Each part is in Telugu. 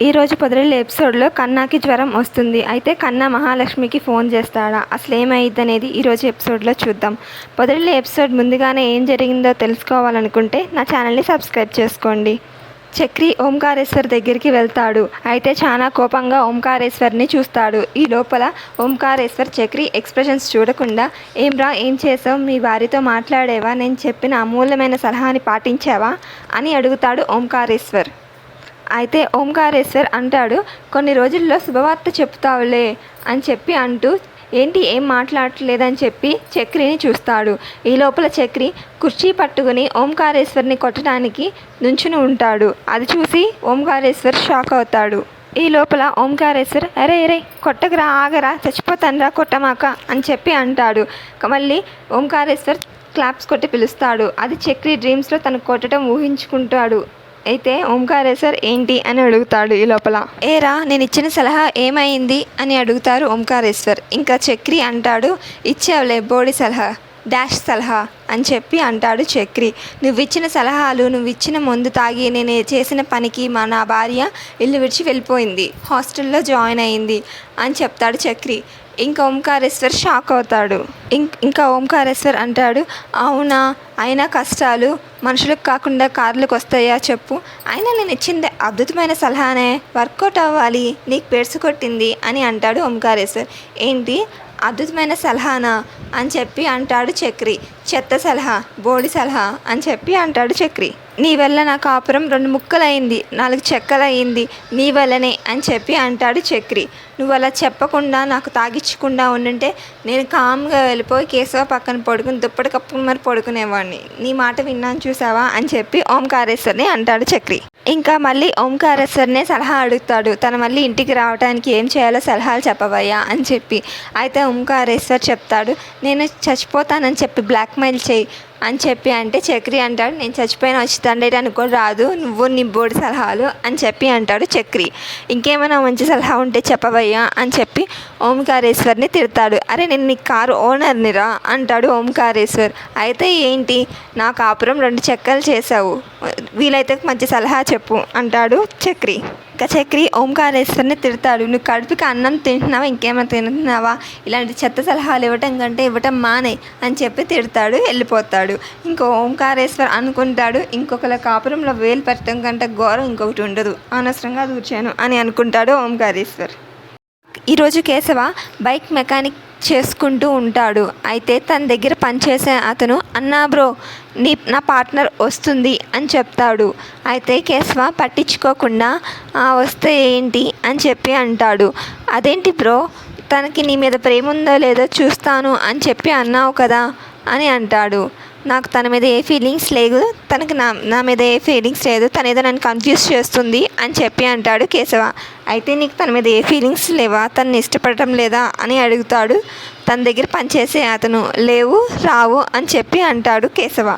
ఈరోజు పొదరిల్లు ఎపిసోడ్లో కన్నాకి జ్వరం వస్తుంది. అయితే కన్నా మహాలక్ష్మికి ఫోన్ చేస్తాడా? అసలు ఏమైందనేది ఈరోజు ఎపిసోడ్లో చూద్దాం. పొదరిల్లు ఎపిసోడ్ ముందుగానే ఏం జరిగిందో తెలుసుకోవాలనుకుంటే నా ఛానల్ని సబ్స్క్రైబ్ చేసుకోండి. చక్రి ఓంకారేశ్వర్ దగ్గరికి వెళ్తాడు. అయితే చాలా కోపంగా ఓంకారేశ్వర్ని చూస్తాడు. ఈ లోపల ఓంకారేశ్వర్ చక్రి ఎక్స్ప్రెషన్స్ చూడకుండా, ఏంరా ఏం చేసావు? మీ వారితో మాట్లాడేవా? నేను చెప్పిన అమూల్యమైన సలహాని పాటించావా అని అడుగుతాడు ఓంకారేశ్వర్. అయితే ఓంకారేశ్వర్ అంటాడు, కొన్ని రోజుల్లో శుభవార్త చెప్తావులే అని చెప్పి అంటూ, ఏంటి ఏం మాట్లాడలేదని చెప్పి చక్రిని చూస్తాడు. ఈ లోపల చక్రి కుర్చీ పట్టుకుని ఓంకారేశ్వర్ని కొట్టడానికి నుంచుని ఉంటాడు. అది చూసి ఓంకారేశ్వర్ షాక్ అవుతాడు. ఈ లోపల ఓంకారేశ్వర్ అరే కొట్టకరా, ఆగరా, చచ్చిపోతానరా, కొట్టమాక అని చెప్పి అంటాడు. మళ్ళీ ఓంకారేశ్వర్ క్లాప్స్ కొట్టి పిలుస్తాడు. అది చక్రి డ్రీమ్స్లో తను కొట్టడం ఊహించుకుంటాడు. అయితే ఓంకారేశ్వర్ ఏంటి అని అడుగుతాడు. ఈ లోపల ఏరా నేను ఇచ్చిన సలహా ఏమైంది అని అడుగుతారు ఓంకారేశ్వర్. ఇంకా చక్రి అంటాడు, ఇచ్చావులే బోడి సలహా, డాష్ సలహా అని చెప్పి అంటాడు చక్రి. నువ్విచ్చిన సలహాలు, నువ్విచ్చిన మందు తాగి నేను చేసిన పనికి నా భార్య ఇల్లు విడిచి వెళ్ళిపోయింది, హాస్టల్లో జాయిన్ అయింది అని చెప్తాడు చక్రి. ఇంకా ఓంకారేశ్వర్ షాక్ అవుతాడు. ఇంకా ఓంకారేశ్వర్ అంటాడు, అవునా, అయినా కష్టాలు మనుషులకు కాకుండా కార్లకు వస్తాయా చెప్పు? అయినా నేను ఇచ్చింది అద్భుతమైన సలహానే, వర్కౌట్ అవ్వాలి, నీకు పెరుసు కొట్టింది అని అంటాడు ఓంకారేశ్వర్. ఏంటి అద్భుతమైన సలహానా అని చెప్పి అంటాడు చక్రి. చెత్త సలహా, బోడి సలహా అని చెప్పి అంటాడు చక్రి. నీ వల్ల నా కాపురం 2 ముక్కలైంది, 4 చెక్కలయ్యింది నీ వల్లనే అని చెప్పి అంటాడు చక్రి. నువ్వు అలా చెప్పకుండా నాకు తాగిచ్చకుండా ఉండుంటే నేను కామ్గా వెళ్ళిపోయి కేశవ పక్కన పడుకుని దుప్పటి కప్పుకుని మరి పడుకునేవాడిని. నీ మాట విన్నాను చూసావా అని చెప్పి ఓంకారేశ్వర్ని అంటాడు చక్రి. ఇంకా మళ్ళీ ఓంకారేశ్వర్నే సలహా అడుగుతాడు. తను మళ్ళీ ఇంటికి రావడానికి ఏం చేయాలో సలహాలు చెప్పవయ్యా అని చెప్పి. అయితే ఓంకారేశ్వర్ చెప్తాడు, నేను చచ్చిపోతానని చెప్పి బ్లాక్మెయిల్ చేయి అని చెప్పి అంటే చక్రి అంటాడు, నేను చచ్చిపోయిన వచ్చి తండేయడానికి కూడా రాదు, నువ్వు నీ బోడి సలహాలు అని చెప్పి అంటాడు చక్రి. ఇంకేమైనా మంచి సలహా ఉంటే చెప్పవయ్యా అని చెప్పి ఓంకారేశ్వర్ని తిడతాడు. అరే నేను నీ కారు ఓనర్నిరా అంటాడు ఓంకారేశ్వర్. అయితే ఏంటి, నా కాపురం 2 చెక్కలు చేసావు, వీలైతే మంచి సలహా చెప్పు అంటాడు చక్రి. ఇంకా చక్రి ఓంకారేశ్వర్ని తిడతాడు, నువ్వు కడుపుకి అన్నం తింటున్నావా, ఇంకేమైనా తింటున్నావా, ఇలాంటి చెత్త సలహాలు ఇవ్వటం కంటే ఇవ్వటం మానే అని చెప్పి తిడతాడు, వెళ్ళిపోతాడు. ఇంకో ఓంకారేశ్వర్ అనుకుంటాడు, ఇంకొకరి కాపురంలో వేలు పెట్టడం కంటే ఘోరం ఇంకొకటి ఉండదు, అనవసరంగా దూర్చాను అని అనుకుంటాడు ఓంకారేశ్వర్. ఈరోజు కేశవ బైక్ మెకానిక్ చేసుకుంటూ ఉంటాడు. అయితే తన దగ్గర పనిచేసే అతను, అన్నా బ్రో నా పార్ట్నర్ వస్తుంది అని చెప్తాడు. అయితే కేశవ పట్టించుకోకుండా వస్తే ఏంటి అని చెప్పి అంటాడు. అదేంటి బ్రో, తనకి నీ మీద ప్రేమ ఉందో లేదో చూస్తాను అని చెప్పి అన్నావు కదా అని అంటాడు. నాకు తన మీద ఏ ఫీలింగ్స్ లేదు, తనకి నా మీద ఏ ఫీలింగ్స్ లేదు, తను ఏదో నన్ను కన్ఫ్యూజ్ చేస్తుంది అని చెప్పి అంటాడు కేశవ. అయితే నీకు తన మీద ఏ ఫీలింగ్స్ లేవా, తనని ఇష్టపడటం లేదా అని అడుగుతాడు తన దగ్గర పనిచేసే అతను. లేవు, రావు అని చెప్పి అంటాడు కేశవ.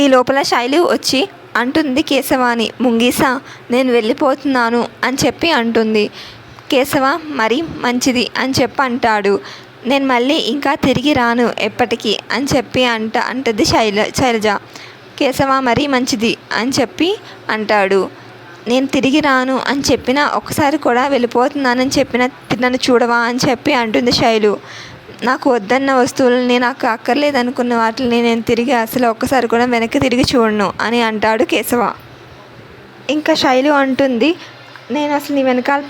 ఈ లోపల శైలి వచ్చి అంటుంది కేశవాని, ముంగీసా నేను వెళ్ళిపోతున్నాను అని చెప్పి అంటుంది. కేశవ మరి మంచిది అని చెప్పి అంటాడు. నేను మళ్ళీ ఇంకా తిరిగి రాను ఎప్పటికీ అని చెప్పి అంటది శైలజ. కేశవ మరీ మంచిది అని చెప్పి అంటాడు. నేను తిరిగి రాను అని చెప్పిన, ఒకసారి కూడా వెళ్ళిపోతున్నానని చెప్పిన నన్ను చూడవా అని చెప్పి అంటుంది శైలు. నాకు వద్దన్న వస్తువులని, నాకు అక్కర్లేదనుకున్న వాటిని నేను తిరిగి అసలు ఒక్కసారి కూడా వెనక్కి తిరిగి చూడను అని అంటాడు కేశవ. ఇంకా శైలు అంటుంది, నేను అసలు నీ వెనకాల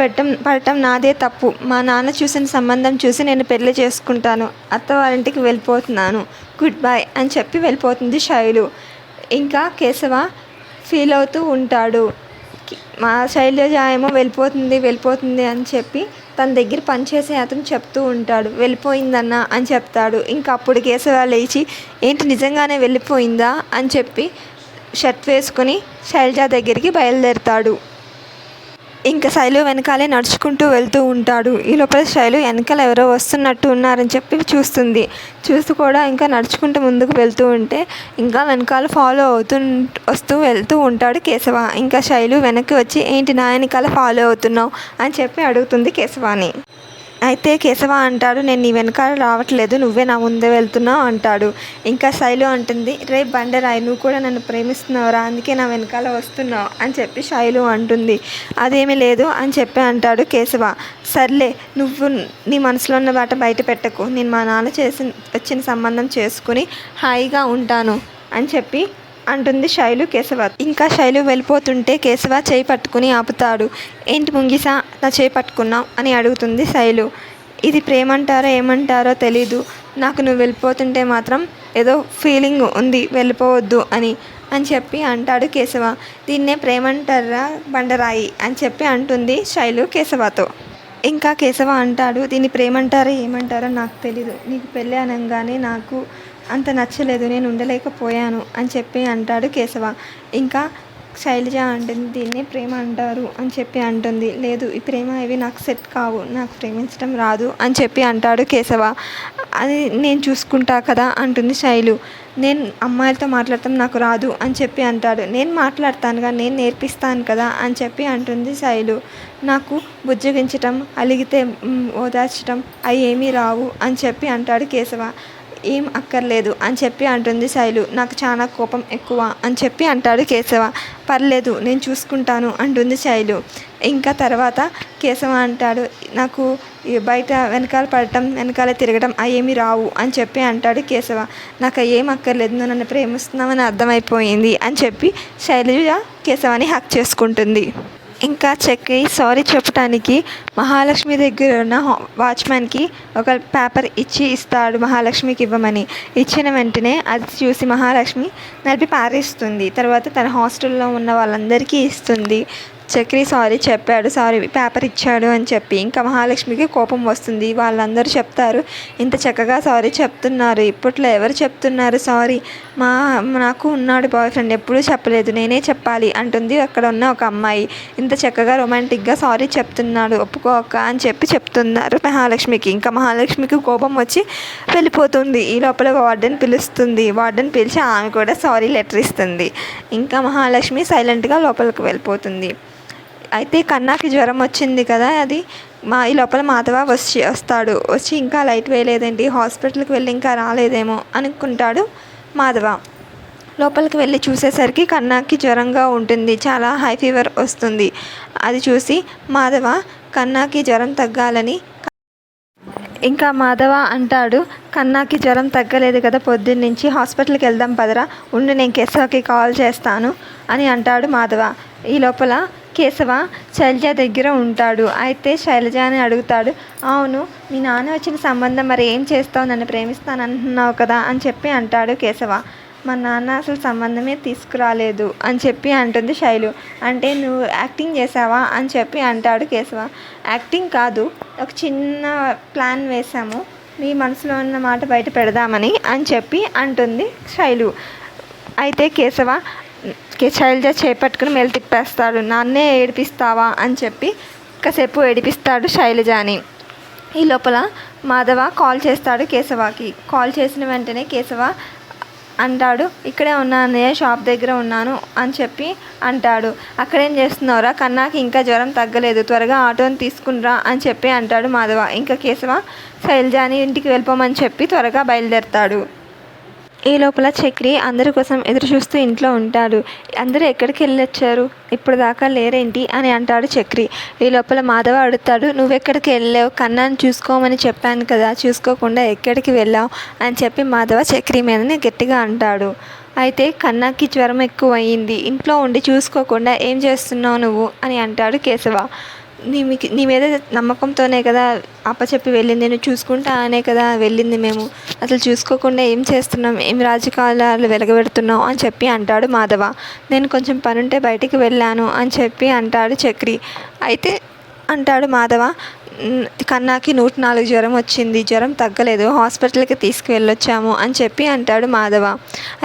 పడటం నాదే తప్పు, మా నాన్న చూసిన సంబంధం చూసి నేను పెళ్లి చేసుకుంటాను, అత్తవారింటికి వెళ్ళిపోతున్నాను, గుడ్ బై అని చెప్పి వెళ్ళిపోతుంది శైలు. ఇంకా కేశవ ఫీల్ అవుతూ ఉంటాడు. మా శైలజ ఏమో వెళ్ళిపోతుంది అని చెప్పి తన దగ్గర పనిచేసే అతను చెప్తూ ఉంటాడు, వెళ్ళిపోయిందన్నా అని చెప్తాడు. ఇంకా అప్పుడు కేశవ లేచి, ఏంటి నిజంగానే వెళ్ళిపోయిందా అని చెప్పి షర్ట్ వేసుకొని శైలజ దగ్గరికి బయలుదేరుతాడు. ఇంకా శైలు వెనకాలే నడుచుకుంటూ వెళ్తూ ఉంటాడు. ఈ లోపల శైలు వెనకాల ఎవరో వస్తున్నట్టు ఉన్నారని చెప్పి చూస్తూ కూడా ఇంకా నడుచుకుంటూ ముందుకు వెళ్తూ ఉంటే ఇంకా వెనకాల ఫాలో వెళ్తూ ఉంటాడు కేశవ. ఇంకా శైలు వెనక్కి వచ్చి, ఏంటి నా వెనకాల ఫాలో అవుతున్నావు అని చెప్పి అడుగుతుంది కేశవాని. అయితే కేశవ అంటాడు, నేను నీ వెనకాల రావట్లేదు, నువ్వే నా ముందే వెళ్తున్నావు అంటాడు. ఇంకా శైలు అంటుంది, రే బండరాయి, నువ్వు కూడా నన్ను ప్రేమిస్తున్నావురా, అందుకే నా వెనకాల వస్తున్నావు అని చెప్పి శైలు అంటుంది. అదేమీ లేదు అని చెప్పి అంటాడు కేశవ. సర్లే, నువ్వు నీ మనసులో ఉన్న మాట బయట పెట్టకు, నేను మా నాన్న వచ్చిన సంబంధం చేసుకుని హాయిగా ఉంటాను అని చెప్పి అంటుంది శైలు కేశవ. ఇంకా శైలు వెళ్ళిపోతుంటే కేశవ చేయి పట్టుకుని ఆపుతాడు. ఏంటి ముంగిసా, నా చేయి పట్టుకున్నావు అని అడుగుతుంది శైలు. ఇది ప్రేమంటారో ఏమంటారో తెలీదు, నాకు నువ్వు వెళ్ళిపోతుంటే మాత్రం ఏదో ఫీలింగ్ ఉంది, వెళ్ళిపోవద్దు అని చెప్పి అంటాడు కేశవ. దీన్నే ప్రేమంటారా బండరాయి అని చెప్పి అంటుంది శైలు కేశవతో. ఇంకా కేశవ అంటాడు, దీన్ని ప్రేమంటారో ఏమంటారో నాకు తెలీదు, నీకు పెళ్ళి అనగానే నాకు అంత నచ్చలేదు, నేను ఉండలేకపోయాను అని చెప్పి అంటాడు కేశవ. ఇంకా శైలజ అంటుంది, దీన్నే ప్రేమ అంటారు అని చెప్పి అంటుంది. లేదు, ఈ ప్రేమ ఇవి నాకు సెట్ కావు, నాకు ప్రేమించడం రాదు అని చెప్పి అంటాడు కేశవ. అది నేను చూసుకుంటా కదా అంటుంది శైలు. నేను అమ్మాయిలతో మాట్లాడటం నాకు రాదు అని చెప్పి అంటాడు. నేను మాట్లాడతానుగా, నేను నేర్పిస్తాను కదా అని చెప్పి అంటుంది శైలు. నాకు బుజ్జగించటం, అలిగితే ఓదార్చడం అవి ఏమీ రావు అని చెప్పి అంటాడు కేశవ. ఏం అక్కర్లేదు అని చెప్పి అంటుంది శైలు. నాకు చాలా కోపం ఎక్కువ అని చెప్పి అంటాడు కేశవ. పర్లేదు, నేను చూసుకుంటాను అంటుంది శైలు. ఇంకా తర్వాత కేశవ అంటాడు, నాకు బయట వెనకాల పడటం, వెనకాల తిరగడం అవేమీ రావు అని చెప్పి అంటాడు కేశవ. నాకు ఏం అక్కర్లేదు, నువ్వు నన్ను ప్రేమిస్తున్నావని అర్థమైపోయింది అని చెప్పి శైలజ కేశవాని హక్ చేసుకుంటుంది. ఇంకా చక్రి సారీ చెప్పడానికి మహాలక్ష్మి దగ్గర ఉన్న వాచ్మెన్కి ఒక పేపర్ ఇస్తాడు మహాలక్ష్మికి ఇవ్వమని. ఇచ్చిన వెంటనే అది చూసి మహాలక్ష్మి నలిపి పారేస్తుంది. తర్వాత తన హాస్టల్లో ఉన్న వాళ్ళందరికీ ఇస్తుంది. చక్రి సారీ చెప్పాడు, సారీ పేపర్ ఇచ్చాడు అని చెప్పి. ఇంకా మహాలక్ష్మికి కోపం వస్తుంది. వాళ్ళందరూ చెప్తారు, ఇంత చక్కగా సారీ చెప్తున్నారు, ఇప్పట్లో ఎవరు చెప్తున్నారు సారీ, నాకు ఉన్నాడు బాయ్ ఫ్రెండ్, ఎప్పుడూ చెప్పలేదు, నేనే చెప్పాలి అంటుంది అక్కడ ఉన్న ఒక అమ్మాయి. ఇంత చక్కగా రొమాంటిక్గా సారీ చెప్తున్నాడు, ఒప్పుకోక అని చెప్పి చెప్తున్నారు మహాలక్ష్మికి. ఇంకా మహాలక్ష్మికి కోపం వచ్చి వెళ్ళిపోతుంది. ఈ లోపల వార్డెన్ పిలుస్తుంది. వార్డెన్ పిలిచి ఆమె కూడా సారీ లెటర్ ఇస్తుంది. ఇంకా మహాలక్ష్మి సైలెంట్గా లోపలికి వెళ్ళిపోతుంది. అయితే కన్నాకి జ్వరం వచ్చింది కదా, అది ఈ లోపల మాధవ వస్తాడు. వచ్చి ఇంకా లైట్ వేయలేదేంటి, హాస్పిటల్కి వెళ్ళి ఇంకా రాలేదేమో అనుకుంటాడు మాధవ. లోపలికి వెళ్ళి చూసేసరికి కన్నాకి జ్వరంగా ఉంటుంది, చాలా హై ఫీవర్ వస్తుంది. అది చూసి మాధవ కన్నాకి జ్వరం తగ్గాలని ఇంకా మాధవ అంటాడు, కన్నాకి జ్వరం తగ్గలేదు కదా పొద్దున్నుంచి, హాస్పిటల్కి వెళ్దాం పదరా, ఉండి నేను కేశవకి కాల్ చేస్తాను అని అంటాడు మాధవ. ఈ లోపల కేశవ శైలజ దగ్గర ఉంటాడు. అయితే శైలజని అడుగుతాడు, అవును మీ నాన్న వచ్చిన సంబంధం మరి ఏం చేస్తావు, నన్ను ప్రేమిస్తాను అంటున్నావు కదా అని చెప్పి అంటాడు కేశవ. మా నాన్న అసలు సంబంధమే తీసుకురాలేదు అని చెప్పి అంటుంది శైలు. అంటే నువ్వు యాక్టింగ్ చేసావా అని చెప్పి అంటాడు కేశవ. యాక్టింగ్ కాదు, ఒక చిన్న ప్లాన్ వేసాము, నీ మనసులో ఉన్న మాట బయట పెడదామని అని చెప్పి అంటుంది శైలు. అయితే కేశవ శైలజ చేపట్టుకుని మెలి తిప్పేస్తాడు. నాన్నే ఏడిపిస్తావా అని చెప్పి కాసేపు ఏడిపిస్తాడు శైలజని. ఈ లోపల మాధవ కాల్ చేస్తాడు కేశవకి. కాల్ చేసిన వెంటనే కేశవ అంటాడు, ఇక్కడే ఉన్నాను, షాప్ దగ్గర ఉన్నాను అని చెప్పి అంటాడు. అక్కడేం చేస్తున్నావురా, కన్నాకి ఇంకా జ్వరం తగ్గలేదు, త్వరగా ఆటోని తీసుకునిరా అని చెప్పి అంటాడు మాధవ. ఇంకా కేశవ శైలజని ఇంటికి వెళ్ళిపోమని చెప్పి త్వరగా బయలుదేరుతాడు. ఈ లోపల చక్రి అందరి కోసం ఎదురు చూస్తూ ఇంట్లో ఉంటాడు. అందరూ ఎక్కడికి వెళ్ళొచ్చారు, ఇప్పుడు దాకా లేరేంటి అని అంటాడు చక్రి. ఈ లోపల మాధవ అడుగుతాడు, నువ్వెక్కడికి వెళ్ళావు, కన్నాను చూసుకోమని చెప్పాను కదా, చూసుకోకుండా ఎక్కడికి వెళ్ళావు అని చెప్పి మాధవ చక్రి మీదనే గట్టిగా అంటాడు. అయితే కన్నాకి జ్వరం ఎక్కువ అయ్యింది, ఇంట్లో ఉండి చూసుకోకుండా ఏం చేస్తున్నావు నువ్వు అని అంటాడు కేశవ. నీ మీద నమ్మకంతోనే కదా అప్పచెప్పి వెళ్ళింది, నేను చూసుకుంటా అనే కదా వెళ్ళింది, మేము అసలు చూసుకోకుండా ఏం చేస్తున్నాం, ఏం రాజకీయాలు వెలగబెడుతున్నావు అని చెప్పి అంటాడు మాధవ. నేను కొంచెం పనుంటే బయటికి వెళ్ళాను అని చెప్పి అంటాడు చక్రి. అయితే అంటాడు మాధవ, కన్నాకి 104 జ్వరం వచ్చింది, జ్వరం తగ్గలేదు, హాస్పిటల్కి తీసుకువెళ్ళొచ్చాము అని చెప్పి అంటాడు మాధవ.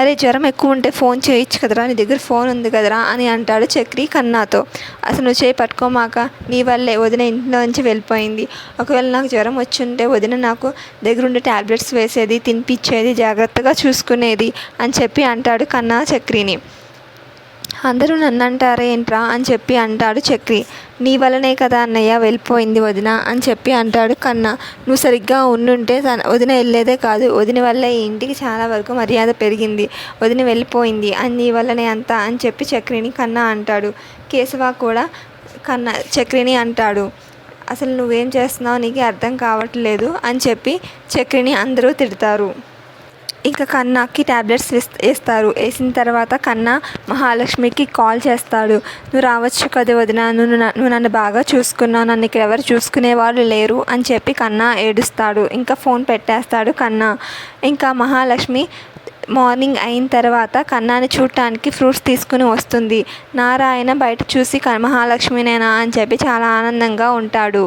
అరే జ్వరం ఎక్కువ ఉంటే ఫోన్ చేయొచ్చు కదరా, నీ దగ్గర ఫోన్ ఉంది కదరా అని అంటాడు చక్రి కన్నాతో. అసలు నువ్వు చేయి పట్టుకోమాక, నీ వల్లే వదిన ఇంట్లో నుంచి వెళ్ళిపోయింది, ఒకవేళ నాకు జ్వరం వచ్చి ఉంటే వదిన నాకు దగ్గరుండి ట్యాబ్లెట్స్ వేసేది, తినిపించేది, జాగ్రత్తగా చూసుకునేది అని చెప్పి అంటాడు కన్నా చక్రిని. అందరూ నన్నంటారే ఏంట్రా అని చెప్పి అంటాడు చక్రి. నీ వల్లనే కదా అన్నయ్య వెళ్ళిపోయింది వదిన అని చెప్పి అంటాడు కన్నా. నువ్వు సరిగ్గా ఉండుంటే వదిన వెళ్ళేదే కాదు, వదిన వల్ల ఈ ఇంటికి చాలా వరకు మర్యాద పెరిగింది, వదిన వెళ్ళిపోయింది అని నీ వల్లనే అంతా అని చెప్పి చక్రిని కన్నా అంటాడు. కేశవ కూడా చక్రిని అంటాడు. అసలు నువ్వేం చేస్తున్నావు నీకు అర్థం కావట్లేదు అని చెప్పి చక్రిని అందరూ తిడతారు. ఇంకా కన్నాకి ట్యాబ్లెట్స్ వేస్తారు. వేసిన తర్వాత కన్నా మహాలక్ష్మికి కాల్ చేస్తాడు. నువ్వు రావచ్చు కదా వదిన, నువ్వు నన్ను బాగా చూసుకున్నావు, నన్ను ఇక్కడ ఎవరు చూసుకునే వాళ్ళు లేరు అని చెప్పి కన్నా ఏడుస్తాడు. ఇంకా ఫోన్ పెట్టేస్తాడు కన్నా. ఇంకా మహాలక్ష్మి మార్నింగ్ అయిన తర్వాత కన్నాని చూడటానికి ఫ్రూట్స్ తీసుకుని వస్తుంది. నారాయణ బయట చూసి మహాలక్ష్మినేనా అని చెప్పి చాలా ఆనందంగా ఉంటాడు.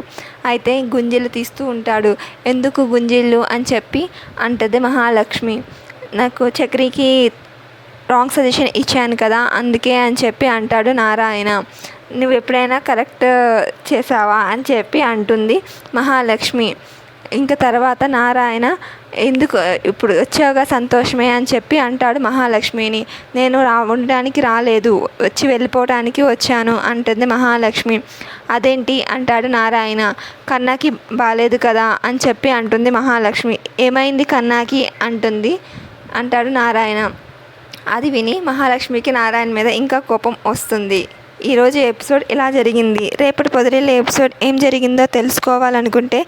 అయితే గుంజీలు తీస్తూ ఉంటాడు. ఎందుకు గుంజీలు అని చెప్పి అంటది మహాలక్ష్మి. నాకు చక్రికి రాంగ్ సజెషన్ ఇచ్చాను కదా అందుకే అని చెప్పి అంటాడు నారాయణ. నువ్వు ఎప్పుడైనా కరెక్ట్ చేసావా అని చెప్పి అంటుంది మహాలక్ష్మి. ఇంకా తర్వాత నారాయణ ఎందుకు ఇప్పుడు వచ్చావుగా సంతోషమే అని చెప్పి అంటాడు మహాలక్ష్మిని. నేను ఉండడానికి రాలేదు, వచ్చి వెళ్ళిపోవడానికి వచ్చాను అంటుంది మహాలక్ష్మి. అదేంటి అంటాడు నారాయణ. కన్నాకి బాలేదు కదా అని చెప్పి అంటుంది మహాలక్ష్మి. ఏమైంది కన్నాకి అంటాడు నారాయణ. అది విని మహాలక్ష్మికి నారాయణ మీద ఇంకా కోపం వస్తుంది. ఈరోజు ఎపిసోడ్ ఇలా జరిగింది. రేపటి పొదరిల్లే ఎపిసోడ్ ఏం జరిగిందో తెలుసుకోవాలనుకుంటే